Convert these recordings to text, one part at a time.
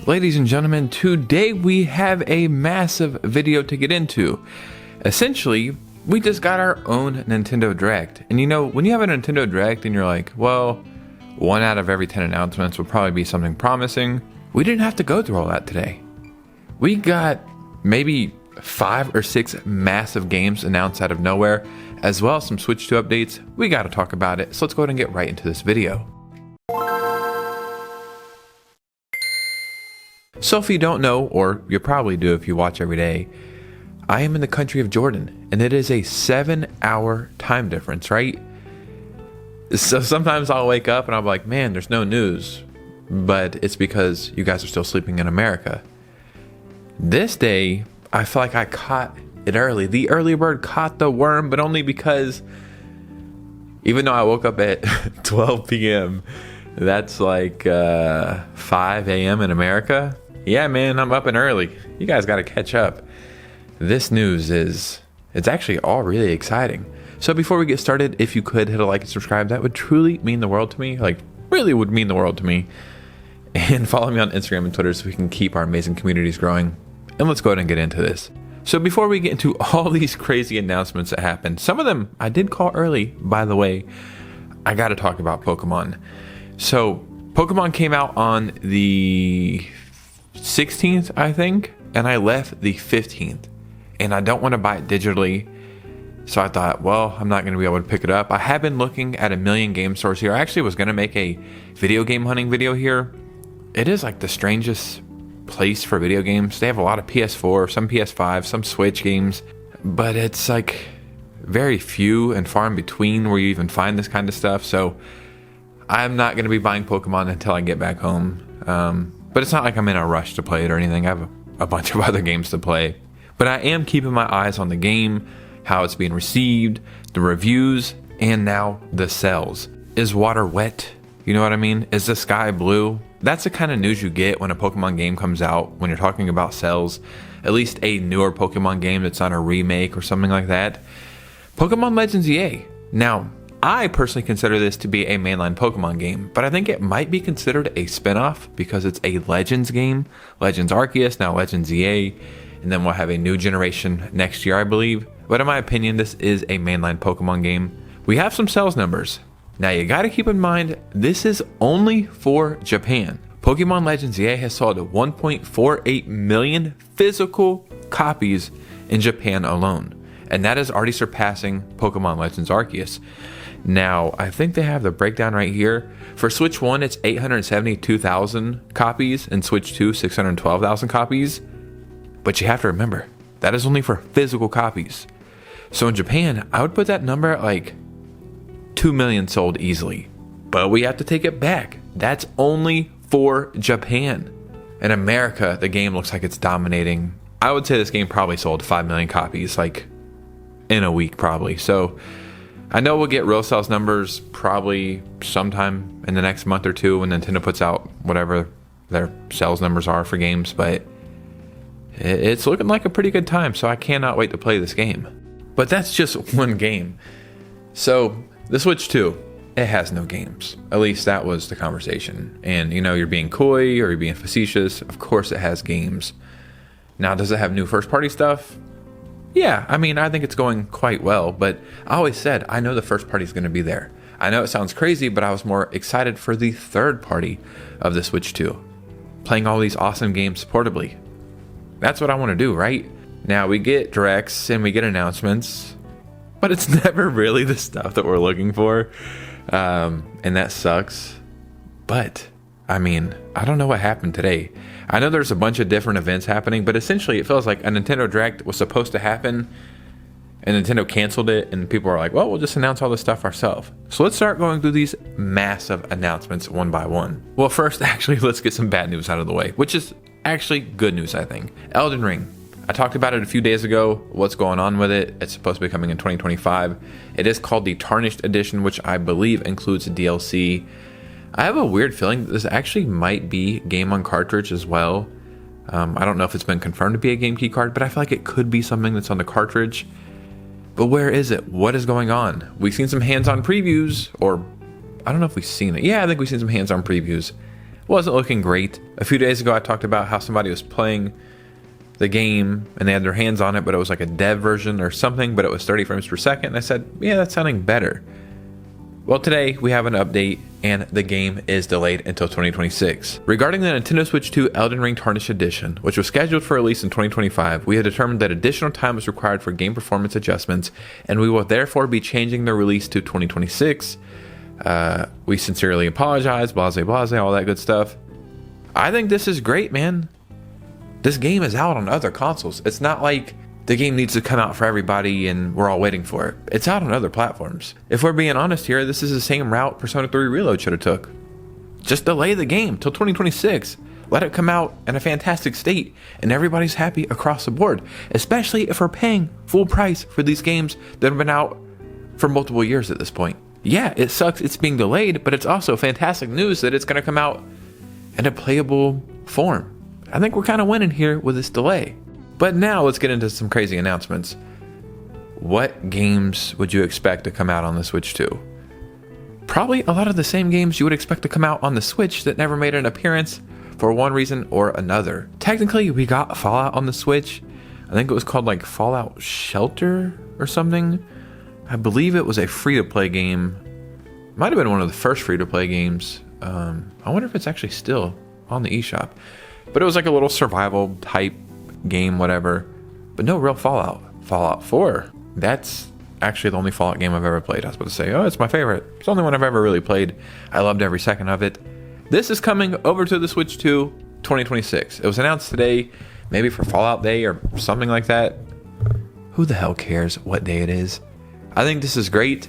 Ladies and gentlemen, today we have a massive video to get into. Essentially, we just got our own Nintendo Direct. And you know, when you have a Nintendo Direct and you're like, well, 1 out of every 10 announcements would probably be something promising, we didn't have to go through all that today. We got maybe 5 or 6 massive games announced out of nowhere, as well as some Switch 2 updates. We got to talk about it, so let's go ahead and get right into this video. So if you don't know, or you probably do if you watch every day, I am in the country of Jordan, and it is a 7-hour time difference, right? So sometimes I'll wake up and I'll be like, man, there's no news, but it's because you guys are still sleeping in America. This day, I feel like I caught it early. The early bird caught the worm, but only because even though I woke up at 12 p.m., that's like 5 a.m. in America. Yeah, man, I'm up and early. You guys got to catch up. This news it's actually all really exciting. So before we get started, if you could hit a like and subscribe, that would truly mean the world to me. Like, really would mean the world to me. And follow me on Instagram and Twitter so we can keep our amazing communities growing. And let's go ahead and get into this. So before we get into all these crazy announcements that happened, some of them I did call early, by the way. I got to talk about Pokemon. So Pokemon came out on the 16th, I think, and I left the 15th, and I don't want to buy it digitally, so I thought, well, I'm not going to be able to pick it up. I have been looking at a million game stores here. I actually was going to make a video game hunting video here. It is like the strangest place for video games. They have a lot of PS4, some PS5, some Switch games, but it's like very few and far in between where you even find this kind of stuff. So I'm not going to be buying Pokemon until I get back home. But it's not like I'm in a rush to play it or anything. I have a bunch of other games to play. But I am keeping my eyes on the game, how it's being received, the reviews, and now the sales. Is water wet? You know what I mean? Is the sky blue? That's the kind of news you get when a Pokemon game comes out, when you're talking about sales. At least a newer Pokemon game that's not a remake or something like that. Pokemon Legends EA. Now, I personally consider this to be a mainline Pokemon game, but I think it might be considered a spin-off because it's a Legends game. Legends Arceus, now Legends EA, and then we'll have a new generation next year, I believe. But in my opinion, this is a mainline Pokemon game. We have some sales numbers. Now you gotta keep in mind, this is only for Japan. Pokemon Legends EA has sold 1.48 million physical copies in Japan alone, and that is already surpassing Pokemon Legends Arceus. Now, I think they have the breakdown right here. For Switch 1, it's 872,000 copies, and Switch 2, 612,000 copies. But you have to remember, that is only for physical copies. So in Japan, I would put that number at like 2 million sold easily. But we have to take it back. That's only for Japan. In America, the game looks like it's dominating. I would say this game probably sold 5 million copies, like in a week probably. So I know we'll get real sales numbers probably sometime in the next month or two when Nintendo puts out whatever their sales numbers are for games, but it's looking like a pretty good time, so I cannot wait to play this game. But that's just one game. So the Switch 2, it has no games. At least that was the conversation. And you know, you're being coy or you're being facetious. Of course it has games. Now, does it have new first-party stuff? Yeah, I mean, I think it's going quite well, but I always said, I know the first party is going to be there. I know it sounds crazy, but I was more excited for the third party of the Switch 2. Playing all these awesome games portably. That's what I want to do, right? Now, we get directs and we get announcements, but it's never really the stuff that we're looking for, and that sucks. But, I mean, I don't know what happened today. I know there's a bunch of different events happening, but essentially it feels like a Nintendo Direct was supposed to happen and Nintendo canceled it, and people are like, well, we'll just announce all this stuff ourselves. So let's start going through these massive announcements one by one. Well, first, actually, let's get some bad news out of the way, which is actually good news, I think. Elden Ring. I talked about it a few days ago, what's going on with it. It's supposed to be coming in 2025. It is called the Tarnished Edition, which I believe includes a DLC. I have a weird feeling that this actually might be game on cartridge as well. I don't know if it's been confirmed to be a game key card, but I feel like it could be something that's on the cartridge. But where is it? What is going on? We've seen some hands-on previews, or I don't know if we've seen it. Yeah, I think we've seen some hands-on previews. wasn't looking great. A few days ago, I talked about how somebody was playing the game and they had their hands on it, but it was like a dev version or something, but it was 30 frames per second. And I said, yeah, that's sounding better. Well, today we have an update and the game is delayed until 2026. Regarding the Nintendo Switch 2 Elden Ring Tarnished Edition, which was scheduled for release in 2025, we have determined that additional time is required for game performance adjustments, and we will therefore be changing the release to 2026. We sincerely apologize, blase, all that good stuff. I think this is great, man. This game is out on other consoles. It's not like the game needs to come out for everybody and we're all waiting for it. It's out on other platforms. If we're being honest here, this is the same route Persona 3 Reload should have took. Just delay the game till 2026. Let it come out in a fantastic state and everybody's happy across the board, especially if we're paying full price for these games that have been out for multiple years at this point. Yeah, it sucks it's being delayed, but it's also fantastic news that it's going to come out in a playable form. I think we're kind of winning here with this delay. But now let's get into some crazy announcements. What games would you expect to come out on the Switch 2? Probably a lot of the same games you would expect to come out on the Switch that never made an appearance for one reason or another. Technically, we got Fallout on the Switch. I think it was called like Fallout Shelter or something. I believe it was a free-to-play game. Might have been one of the first free-to-play games. I wonder if it's actually still on the eShop. But it was like a little survival type game, whatever, but no real Fallout. Fallout 4, that's actually the only Fallout game I've ever played. I was about to say, oh, it's my favorite. It's the only one I've ever really played. I loved every second of it. This is coming over to the Switch 2 2026. It was announced today, maybe for Fallout Day or something like that. Who the hell cares what day it is? I think this is great.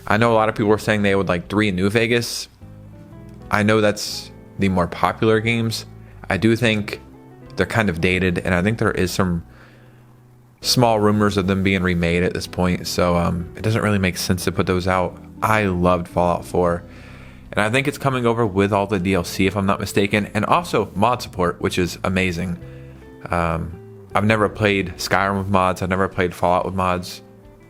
I know a lot of people were saying they would like 3 in New Vegas. I know that's the more popular games. I do think they're kind of dated, and I think there is some small rumors of them being remade at this point, so it doesn't really make sense to put those out. I loved Fallout 4, and I think it's coming over with all the DLC, if I'm not mistaken, and also mod support, which is amazing. I've never played Skyrim with mods. I've never played Fallout with mods.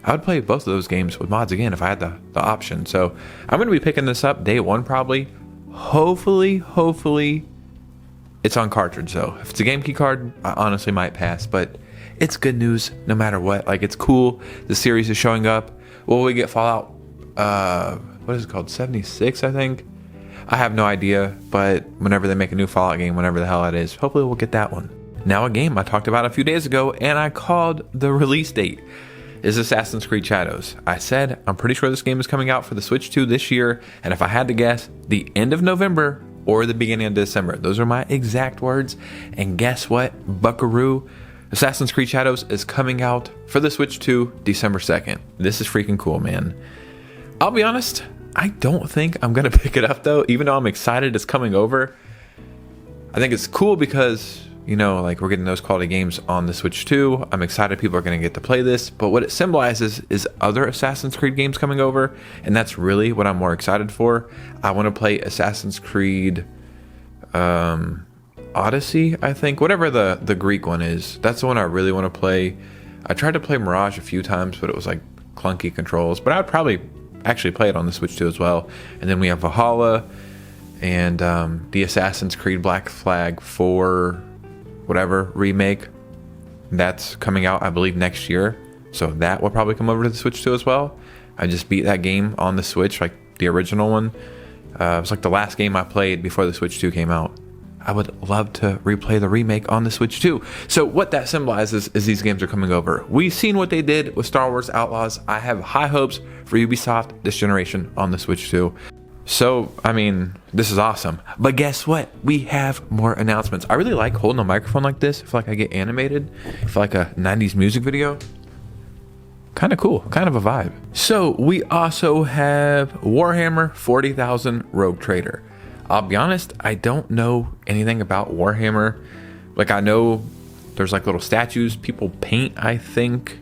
I would play both of those games with mods again if I had the option. So I'm going to be picking this up day one probably. Hopefully it's on cartridge though. If it's a game key card, I honestly might pass, but it's good news no matter what. Like, it's cool. The series is showing up. Will we get Fallout, what is it called? 76, I think? I have no idea, but whenever they make a new Fallout game, whenever the hell it is, hopefully we'll get that one. Now, a game I talked about a few days ago and I called the release date is Assassin's Creed Shadows. I said, I'm pretty sure this game is coming out for the Switch 2 this year, and if I had to guess, the end of November or the beginning of December. Those are my exact words. And guess what, buckaroo? Assassin's Creed Shadows is coming out for the Switch 2 December 2nd. This is freaking cool, man. I'll be honest, I don't think I'm going to pick it up though, even though I'm excited it's coming over. I think it's cool because, you know, like, we're getting those quality games on the Switch 2. I'm excited people are going to get to play this, but what it symbolizes is other Assassin's Creed games coming over, and that's really what I'm more excited for. I want to play Assassin's Creed Odyssey, I think, whatever the Greek one is. That's the one I really want to play. I tried to play Mirage a few times, but it was like clunky controls, but I would probably actually play it on the Switch 2 as well. And then we have Valhalla and the Assassin's Creed Black Flag 4 whatever remake. That's coming out, I believe, next year, so that will probably come over to the Switch 2 as well. I just beat that game on the Switch, like the original one. It was like the last game I played before the Switch 2 came out. I would love to replay the remake on the Switch 2. So what that symbolizes is these games are coming over. We've seen what they did with Star Wars Outlaws. I have high hopes for Ubisoft this generation on the Switch 2. So, I mean, this is awesome. But guess what? We have more announcements. I really like holding a microphone like this. I feel like I get animated. I feel like a 90s music video. Kind of cool. Kind of a vibe. So, we also have Warhammer 40,000 Rogue Trader. I'll be honest, I don't know anything about Warhammer. Like, I know there's like little statues people paint, I think.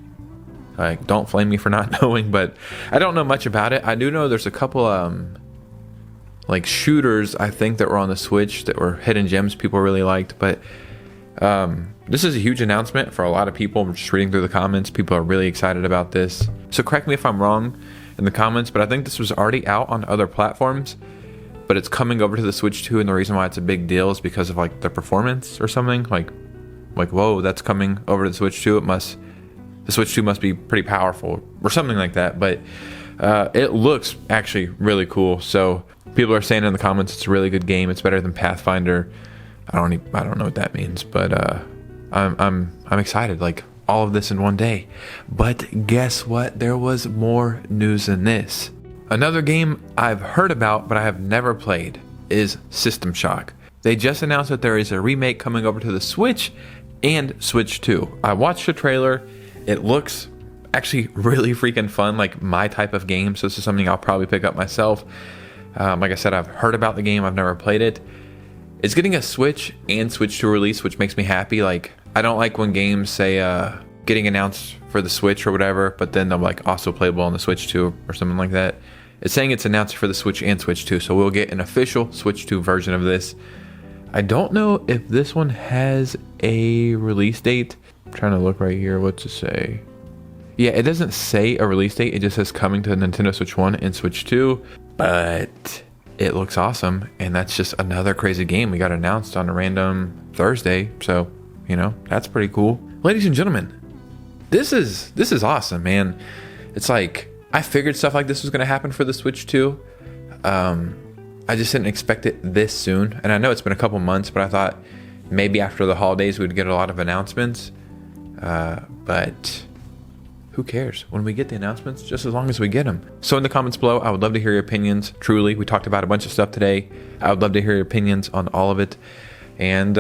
Like, don't flame me for not knowing, but I don't know much about it. I do know there's a couple like shooters, I think, that were on the Switch that were hidden gems people really liked. But this is a huge announcement for a lot of people. I'm just reading through the comments. People are really excited about this. So correct me if I'm wrong in the comments, but I think this was already out on other platforms. but it's coming over to the Switch 2, and the reason why it's a big deal is because of like the performance or something. Like whoa, that's coming over to the Switch 2. The Switch 2 must be pretty powerful or something like that. But it looks actually really cool. So people are saying in the comments it's a really good game. It's better than Pathfinder. I don't know what that means, but I'm excited. Like all of this in one day. But guess what? There was more news than this. Another game I've heard about but I have never played is System Shock. They just announced that there is a remake coming over to the Switch and Switch 2. I watched the trailer. It looks actually really freaking fun, like my type of game. So this is something I'll probably pick up myself. Like I said, I've heard about the game. I've never played it. It's getting a Switch and Switch 2 release, which makes me happy. Like, I don't like when games say getting announced for the Switch or whatever, but then they're like also playable on the Switch 2 or something like that. It's saying it's announced for the Switch and Switch 2, so we'll get an official Switch 2 version of this. I don't know if this one has a release date. I'm trying to look right here. What's it say? Yeah, it doesn't say a release date. It just says coming to Nintendo Switch 1 and Switch 2, but it looks awesome, and that's just another crazy game we got announced on a random Thursday, so, you know, that's pretty cool. Ladies and gentlemen, this is awesome, man. It's like, I figured stuff like this was going to happen for the Switch 2. I just didn't expect it this soon, and I know it's been a couple months, but I thought maybe after the holidays we'd get a lot of announcements, but who cares when we get the announcements, just as long as we get them. So in the comments below, I would love to hear your opinions. Truly, we talked about a bunch of stuff today. I would love to hear your opinions on all of it. And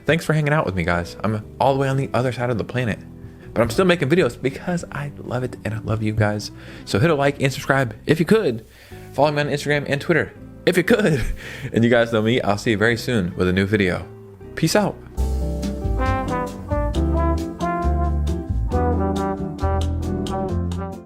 thanks for hanging out with me, guys. I'm all the way on the other side of the planet, but I'm still making videos because I love it and I love you guys. So hit a like and subscribe if you could. Follow me on Instagram and Twitter if you could. And you guys know me. I'll see you very soon with a new video. Peace out.